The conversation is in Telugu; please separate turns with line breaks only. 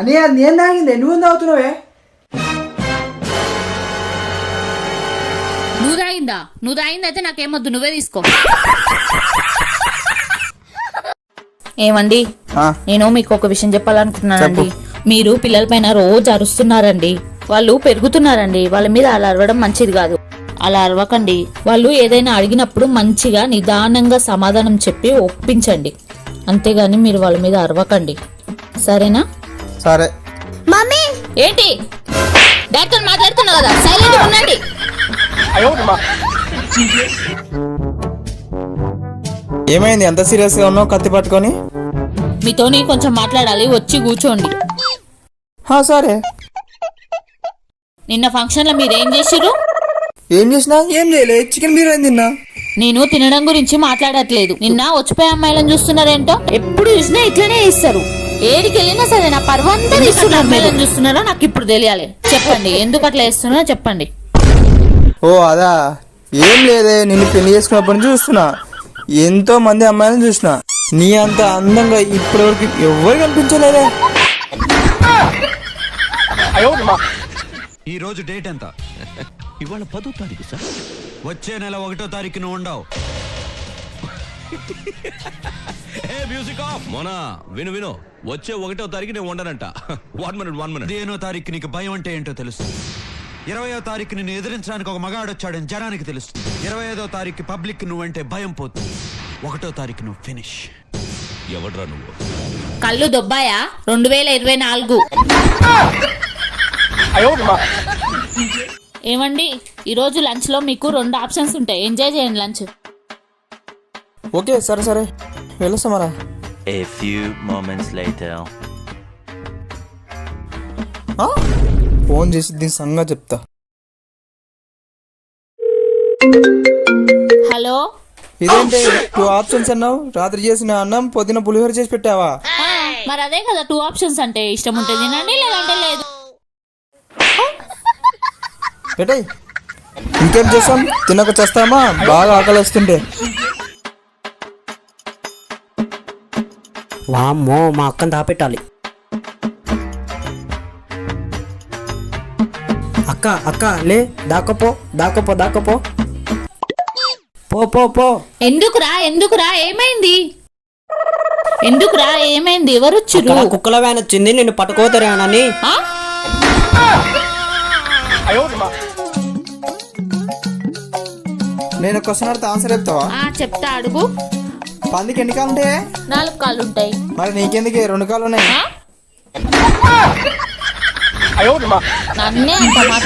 అని నేను తాగిందే నువ్వు తాగుతున్నావే?
నువ్వు తాగిందైతే నాకేమొద్దు, నువ్వే తీసుకో. ఏమండి, నేను మీకు ఒక విషయం చెప్పాలనుకుంటున్నానండి. మీరు పిల్లల పైన రోజు అరుస్తున్నారండి. వాళ్ళు పెరుగుతున్నారండి, వాళ్ళ మీద అలా అరవడం మంచిది కాదు. అలా అరవకండి. వాళ్ళు ఏదైనా అడిగినప్పుడు మంచిగా నిదానంగా సమాధానం చెప్పి ఒప్పించండి, అంతేగాని మీరు వాళ్ళ మీద అరవకండి, సరేనా?
సరే.
మమ్మీ
ఏంటి డాక్టర్ మాట్లాడుతున్నా కదా, సైలెంట్ ఉండండి.
ఏమైంది, ఎంత సీరియస్ గా ఉన్నావు కత్తి పట్టుకొని?
మీతోని కొంచెం మాట్లాడాలి, వచ్చి కూర్చోండి.
సరే.
నిన్న ఫంక్షన్ లో మీరేం చేసిర్రు?
ఏం చేసినా? ఏం చేయలే, చికెన్ బిర్యానీ తిన్నా.
నేను తినడం గురించి మాట్లాడట్లేదు. నిన్న వచ్చిపోయే అమ్మాయిలను చూస్తున్నారేంటో, ఎప్పుడు చూసినా ఇట్లనే ఇస్తారు. ఏడికి వెళ్ళినా సరే నా పర్వంతా ఇస్తున్నారు. అమ్మాయిలను చూస్తున్నారో నాకు ఇప్పుడు తెలియాలి. చెప్పండి, ఎందుకు అట్లా ఇస్తున్నారో చెప్పండి.
ఓ అదా, ఏం లేదే, నిన్ను పెళ్లి చేసుకున్నప్పటి నుంచి చూస్తున్నా. ఎంతో మంది అమ్మాయిలను చూసిన, నీ అంత అందంగా ఇప్పటివరకు ఎవరు కనిపించలేదే.
ఈ రోజు డేట్ ఎంత?
ఇవాళ 10వ తారీఖు సార్.
వచ్చే నెల 1వ తారీఖున ఉండవు.
Music of. మోనా విను, వచ్చే 1వ తారీఖు నేను ఉండనంట. 1 మినిట్.
దేనో తారీఖు నీకు భయం అంటే ఏంటో తెలుసు. 20వ తారీఖు నిన్ను ఎదిరించడానికి ఒక మగాడొచ్చాడని జనానికి తెలుస్తుంది. 25వ తారీఖు పబ్లిక్ నువ్వంటే భయం పోతుంది. 1వ తారీఖు నువ్వు ఫినిష్.
ఎవడ్రా నువ్వు?
కళ్ళు దొబ్బాయా? 2024. ఏమండి, ఈరోజు లంచ్ లో మీకు 2 ఆప్షన్స్ ఉంటాయి, ఎంజాయ్ చేయండి లంచ్.
ఓకే సరే వెళ్ళొస్తా మరా.
A few moments later.
Phone చేసి దీని సంగతి చెప్తా.
హలో,
ఇదేంటి 2 ఆప్షన్స్ అన్నావు? రాత్రి చేసిన అన్నం పొద్దున పులిహోర చేసి పెట్టావా?
మరి అదే కదా 2 ఆప్షన్స్ అంటే. ఇష్టం ఉంటే తినండి, లేదంటే లేదు.
పెట్టాయి, ఇంకేం చేస్తాం, తినక చేస్తామా? బాగా ఆకలి వస్తుంటే.
వామ్మో, మా అక్కని దాపెట్టాలి. అక్క లే, దాకపో. పో.
ఎందుకురా ఏమైంది? ఎవరు వచ్చిర్రు?
కుక్కల వ్యాన్ వచ్చింది, నిన్ను పట్టుకోతారేనని.
నేను క్వశ్చన్ అడితే ఆన్సర్ చెప్తావా?
చెప్తా, అడుగు.
పందికి ఎన్ని కాళ్ళు ఉంటాయి?
4 కాళ్ళు ఉంటాయి.
మరి నీకెందుకు 2 కాళ్ళు ఉన్నాయి?
నన్నే అంత మాట